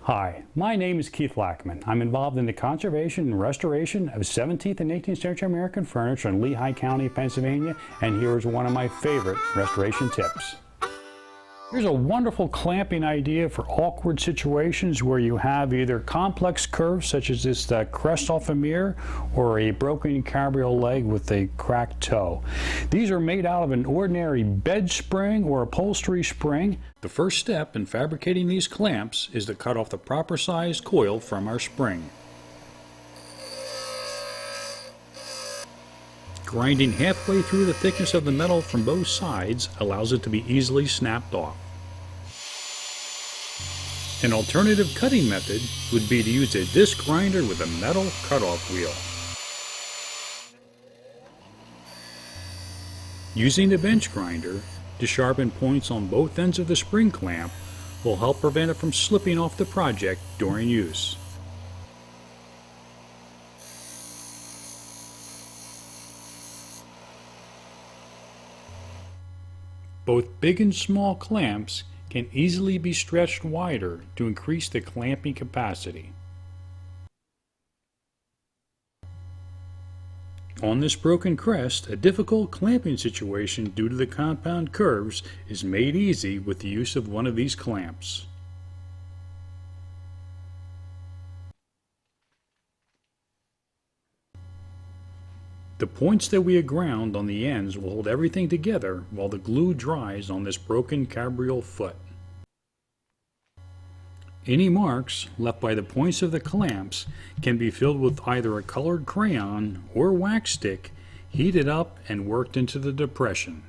Hi, my name is Keith Lackman. I'm involved in the conservation and restoration of 17th and 18th century American furniture in Lehigh County, Pennsylvania, and here is one of my favorite restoration tips. Here's a wonderful clamping idea for awkward situations where you have either complex curves such as this crest off a mirror or a broken cabriole leg with a cracked toe. These are made out of an ordinary bed spring or upholstery spring. The first step in fabricating these clamps is to cut off the proper sized coil from our spring. Grinding halfway through the thickness of the metal from both sides allows it to be easily snapped off. An alternative cutting method would be to use a disc grinder with a metal cutoff wheel. Using the bench grinder to sharpen points on both ends of the spring clamp will help prevent it from slipping off the project during use. Both big and small clamps can easily be stretched wider to increase the clamping capacity. On this broken crest, a difficult clamping situation due to the compound curves is made easy with the use of one of these clamps. The points that we have ground on the ends will hold everything together while the glue dries on this broken cabriole foot. Any marks left by the points of the clamps can be filled with either a colored crayon or wax stick, heated up and worked into the depression.